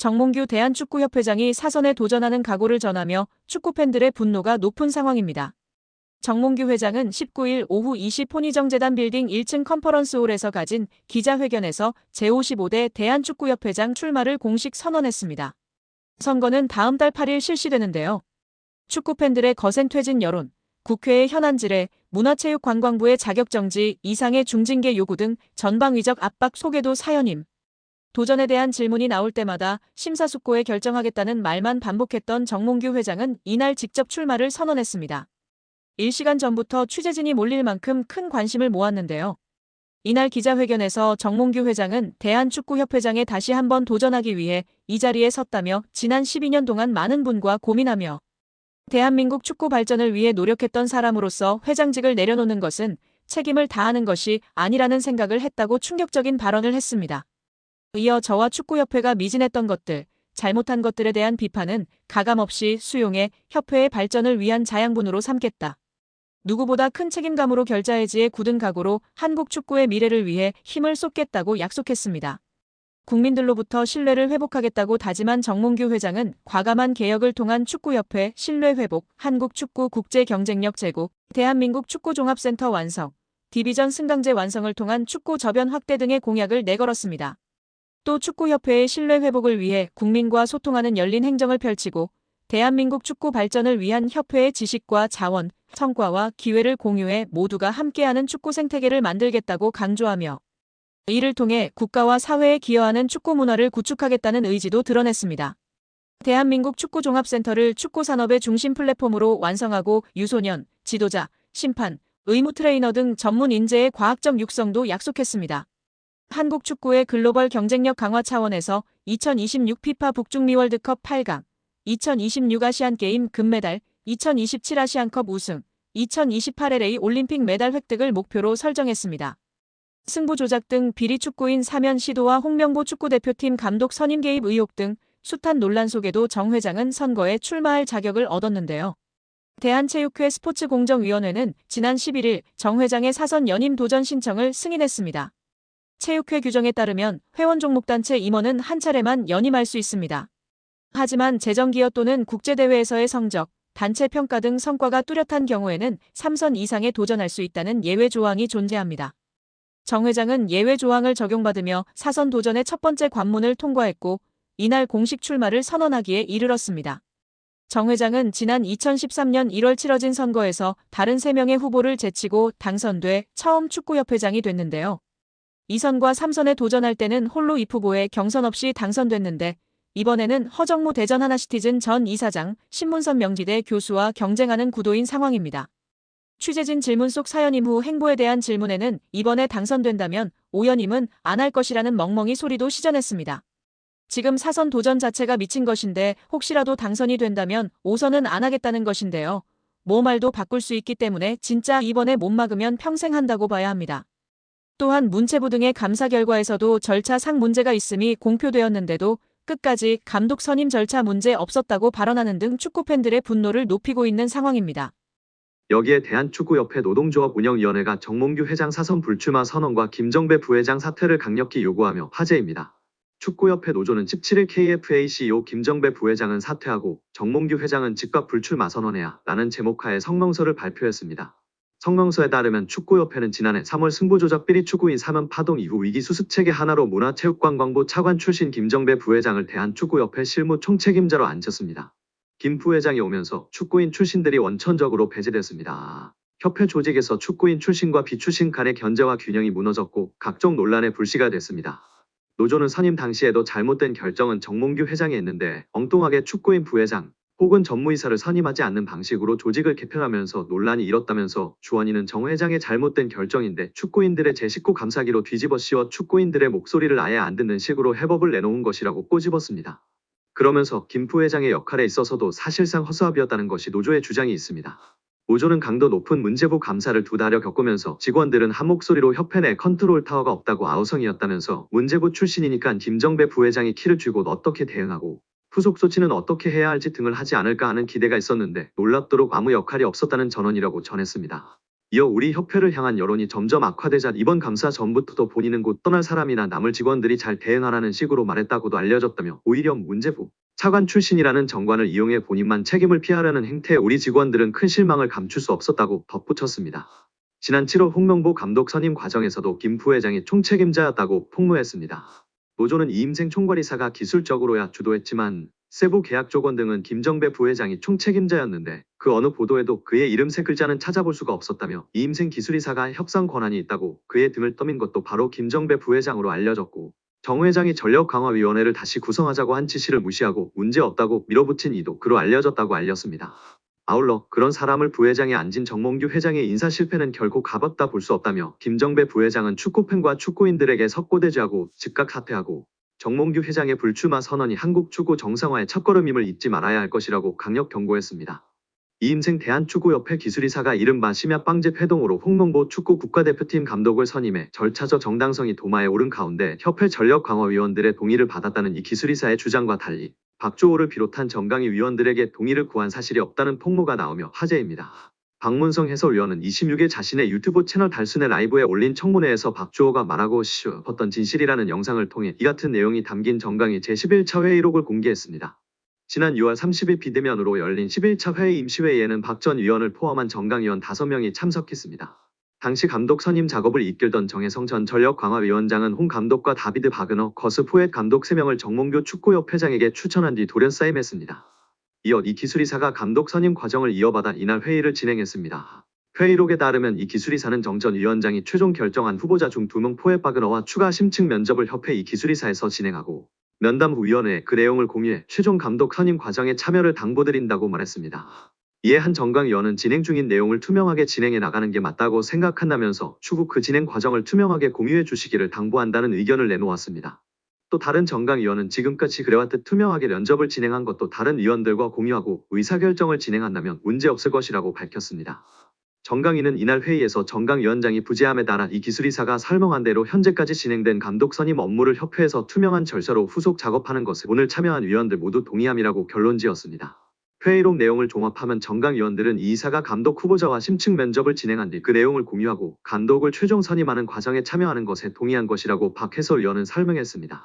정몽규 대한축구협회장이 사선에 도전하는 각오를 전하며 축구팬들의 분노가 높은 상황입니다. 정몽규 회장은 19일 오후 20분 혼의정재단 빌딩 1층 컨퍼런스홀에서 가진 기자회견에서 제55대 대한축구협회장 출마를 공식 선언했습니다. 선거는 다음 달 8일 실시되는데요. 축구팬들의 거센 퇴진 여론, 국회의 현안질에 문화체육관광부의 자격정지 이상의 중징계 요구 등 전방위적 압박 소개도 사연임. 도전에 대한 질문이 나올 때마다 심사숙고해 결정하겠다는 말만 반복했던 정몽규 회장은 이날 직접 출마를 선언했습니다. 1시간 전부터 취재진이 몰릴 만큼 큰 관심을 모았는데요. 이날 기자회견에서 정몽규 회장은 대한축구협회장에 다시 한번 도전하기 위해 이 자리에 섰다며 지난 12년 동안 많은 분과 고민하며 대한민국 축구 발전을 위해 노력했던 사람으로서 회장직을 내려놓는 것은 책임을 다하는 것이 아니라는 생각을 했다고 충격적인 발언을 했습니다. 이어 저와 축구협회가 미진했던 것들, 잘못한 것들에 대한 비판은 가감없이 수용해 협회의 발전을 위한 자양분으로 삼겠다. 누구보다 큰 책임감으로 결자해지에 굳은 각오로 한국 축구의 미래를 위해 힘을 쏟겠다고 약속했습니다. 국민들로부터 신뢰를 회복하겠다고 다짐한 정몽규 회장은 과감한 개혁을 통한 축구협회 신뢰 회복, 한국 축구 국제 경쟁력 제고, 대한민국 축구 종합센터 완성, 디비전 승강제 완성을 통한 축구 저변 확대 등의 공약을 내걸었습니다. 또 축구협회의 신뢰 회복을 위해 국민과 소통하는 열린 행정을 펼치고 대한민국 축구 발전을 위한 협회의 지식과 자원, 성과와 기회를 공유해 모두가 함께하는 축구 생태계를 만들겠다고 강조하며 이를 통해 국가와 사회에 기여하는 축구 문화를 구축하겠다는 의지도 드러냈습니다. 대한민국 축구 종합센터를 축구 산업의 중심 플랫폼으로 완성하고 유소년, 지도자, 심판, 의무 트레이너 등 전문 인재의 과학적 육성도 약속했습니다. 한국 축구의 글로벌 경쟁력 강화 차원에서 2026 피파 북중미 월드컵 8강, 2026 아시안게임 금메달, 2027 아시안컵 우승, 2028 LA 올림픽 메달 획득을 목표로 설정했습니다. 승부 조작 등 비리 축구인 사면 시도와 홍명보 축구대표팀 감독 선임 개입 의혹 등 숱한 논란 속에도 정 회장은 선거에 출마할 자격을 얻었는데요. 대한체육회 스포츠공정위원회는 지난 11일 정 회장의 사선 연임 도전 신청을 승인했습니다. 체육회 규정에 따르면 회원 종목단체 임원은 한 차례만 연임할 수 있습니다. 하지만 재정기여 또는 국제대회에서의 성적, 단체 평가 등 성과가 뚜렷한 경우에는 3선 이상에 도전할 수 있다는 예외 조항이 존재합니다. 정 회장은 예외 조항을 적용받으며 사선 도전의 첫 번째 관문을 통과했고 이날 공식 출마를 선언하기에 이르렀습니다. 정 회장은 지난 2013년 1월 치러진 선거에서 다른 3명의 후보를 제치고 당선돼 처음 축구협회장이 됐는데요. 2선과 3선에 도전할 때는 홀로 입후보에 경선 없이 당선됐는데 이번에는 허정무 대전 하나시티즌 전 이사장, 신문선 명지대 교수와 경쟁하는 구도인 상황입니다. 취재진 질문 속 사연임 후 행보에 대한 질문에는 이번에 당선된다면 오연임은 안 할 것이라는 멍멍이 소리도 시전했습니다. 지금 사선 도전 자체가 미친 것인데 혹시라도 당선이 된다면 5선은 안 하겠다는 것인데요. 뭐 말도 바꿀 수 있기 때문에 진짜 이번에 못 막으면 평생 한다고 봐야 합니다. 또한 문체부 등의 감사 결과에서도 절차상 문제가 있음이 공표되었는데도 끝까지 감독 선임 절차 문제 없었다고 발언하는 등 축구팬들의 분노를 높이고 있는 상황입니다. 여기에 대한축구협회 노동조합 운영위원회가 정몽규 회장 사선 불출마 선언과 김정배 부회장 사퇴를 강력히 요구하며 화제입니다. 축구협회 노조는 17일 KFA CEO 김정배 부회장은 사퇴하고 정몽규 회장은 즉각 불출마 선언해야 라는 제목하에 성명서를 발표했습니다. 성명서에 따르면 축구협회는 지난해 3월 승부조작 비리 추구인 사면 파동 이후 위기 수습체계 하나로 문화체육관광부 차관 출신 김정배 부회장을 대한축구협회 실무 총책임자로 앉혔습니다. 김 부회장이 오면서 축구인 출신들이 원천적으로 배제됐습니다. 협회 조직에서 축구인 출신과 비출신 간의 견제와 균형이 무너졌고 각종 논란에 불씨가 됐습니다. 노조는 선임 당시에도 잘못된 결정은 정몽규 회장이 했는데 엉뚱하게 축구인 부회장 혹은 전무이사를 선임하지 않는 방식으로 조직을 개편하면서 논란이 일었다면서 주원이는 정 회장의 잘못된 결정인데 축구인들의 제19 감사기로 뒤집어 씌워 축구인들의 목소리를 아예 안 듣는 식으로 해법을 내놓은 것이라고 꼬집었습니다. 그러면서 김 부회장의 역할에 있어서도 사실상 허수아비였다는 것이 노조의 주장이 있습니다. 노조는 강도 높은 문체부 감사를 2달여 겪으면서 직원들은 한 목소리로 협회 내 컨트롤 타워가 없다고 아우성이었다면서 문체부 출신이니까 김정배 부회장이 키를 쥐고 어떻게 대응하고 후속 조치는 어떻게 해야 할지 등을 하지 않을까 하는 기대가 있었는데 놀랍도록 아무 역할이 없었다는 전언이라고 전했습니다. 이어 우리 협회를 향한 여론이 점점 악화되자 이번 감사 전부터도 본인은 곧 떠날 사람이나 남을 직원들이 잘 대응하라는 식으로 말했다고도 알려졌다며 오히려 문제부 차관 출신이라는 정관을 이용해 본인만 책임을 피하려는 행태에 우리 직원들은 큰 실망을 감출 수 없었다고 덧붙였습니다. 지난 7월 홍명보 감독 선임 과정에서도 김 부회장이 총책임자였다고 폭로했습니다. 노조는 이임생 총괄이사가 기술적으로야 주도했지만 세부 계약 조건 등은 김정배 부회장이 총책임자였는데 그 어느 보도에도 그의 이름 세 글자는 찾아볼 수가 없었다며 이임생 기술이사가 협상 권한이 있다고 그의 등을 떠민 것도 바로 김정배 부회장으로 알려졌고 정 회장이 전력강화위원회를 다시 구성하자고 한 지시를 무시하고 문제없다고 밀어붙인 이도 그로 알려졌다고 알렸습니다. 아울러 그런 사람을 부회장에 앉힌 정몽규 회장의 인사 실패는 결코 가볍다 볼 수 없다며 김정배 부회장은 축구팬과 축구인들에게 석고대죄하고 즉각 사퇴하고 정몽규 회장의 불출마 선언이 한국 축구 정상화의 첫걸음임을 잊지 말아야 할 것이라고 강력 경고했습니다. 이임생 대한축구협회 기술이사가 이른바 심야빵집 회동으로 홍명보 축구 국가대표팀 감독을 선임해 절차적 정당성이 도마에 오른 가운데 협회 전력강화위원들의 동의를 받았다는 이 기술이사의 주장과 달리 박주호를 비롯한 정강위 위원들에게 동의를 구한 사실이 없다는 폭로가 나오며 화제입니다. 박문성 해설위원은 26일 자신의 유튜브 채널 달순의 라이브에 올린 청문회에서 박주호가 말하고 싶었던 진실이라는 영상을 통해 이 같은 내용이 담긴 정강위 제11차 회의록을 공개했습니다. 지난 6월 30일 비대면으로 열린 11차 회의 임시회의에는 박 전 위원을 포함한 정강위원 5명이 참석했습니다. 당시 감독 선임 작업을 이끌던 정혜성 전 전력강화위원장은 홍 감독과 다비드 바그너, 거스 포엣 감독 3명을 정몽규 축구협회장에게 추천한 뒤 돌연사임했습니다. 이어 이 기술이사가 감독 선임 과정을 이어받아 이날 회의를 진행했습니다. 회의록에 따르면 이 기술이사는 정 전 위원장이 최종 결정한 후보자 중 2명 포엣 바그너와 추가 심층 면접을 협회 이 기술이사에서 진행하고 면담 후 위원회에 그 내용을 공유해 최종 감독 선임 과정에 참여를 당부드린다고 말했습니다. 이에 한 정강위원은 진행 중인 내용을 투명하게 진행해 나가는 게 맞다고 생각한다면서 추후 그 진행 과정을 투명하게 공유해 주시기를 당부한다는 의견을 내놓았습니다. 또 다른 정강위원은 지금까지 그래왔듯 투명하게 면접을 진행한 것도 다른 위원들과 공유하고 의사결정을 진행한다면 문제없을 것이라고 밝혔습니다. 정강위는 이날 회의에서 정강위원장이 부재함에 따라 이 기술이사가 설명한 대로 현재까지 진행된 감독 선임 업무를 협회에서 투명한 절차로 후속 작업하는 것을 오늘 참여한 위원들 모두 동의함이라고 결론지었습니다. 회의록 내용을 종합하면 정강위원들은 이 이사가 감독 후보자와 심층 면접을 진행한 뒤 그 내용을 공유하고 감독을 최종 선임하는 과정에 참여하는 것에 동의한 것이라고 박 해설위원은 설명했습니다.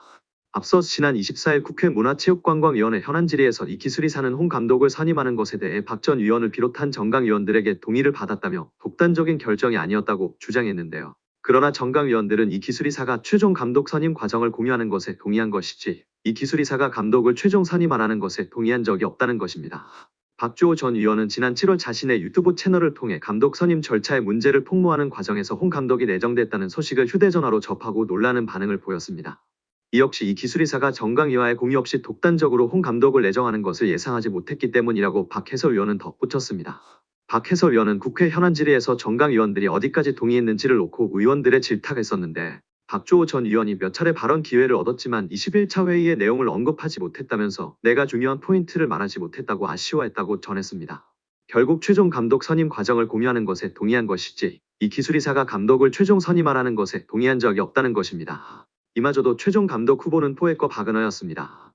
앞서 지난 24일 국회 문화체육관광위원회 현안 질의에서 이 기술이사는 홍 감독을 선임하는 것에 대해 박 전 위원을 비롯한 정강위원들에게 동의를 받았다며 독단적인 결정이 아니었다고 주장했는데요. 그러나 정강위원들은 이 기술이사가 최종 감독 선임 과정을 공유하는 것에 동의한 것이지 이 기술이사가 감독을 최종 선임하라는 것에 동의한 적이 없다는 것입니다. 박주호 전 위원은 지난 7월 자신의 유튜브 채널을 통해 감독 선임 절차의 문제를 폭로하는 과정에서 홍 감독이 내정됐다는 소식을 휴대전화로 접하고 놀라는 반응을 보였습니다. 이 역시 이 기술이사가 정강위와의 공유 없이 독단적으로 홍 감독을 내정하는 것을 예상하지 못했기 때문이라고 박 해설위원은 덧붙였습니다. 박 해설위원은 국회 현안 질의에서 정강위원들이 어디까지 동의했는지를 놓고 의원들의 질타했었는데 박주호 전 의원이 몇 차례 발언 기회를 얻었지만 21차 회의의 내용을 언급하지 못했다면서 내가 중요한 포인트를 말하지 못했다고 아쉬워했다고 전했습니다. 결국 최종 감독 선임 과정을 공유하는 것에 동의한 것이지 이 기술이사가 감독을 최종 선임하라는 것에 동의한 적이 없다는 것입니다. 이마저도 최종 감독 후보는 포엣과 바그너였습니다.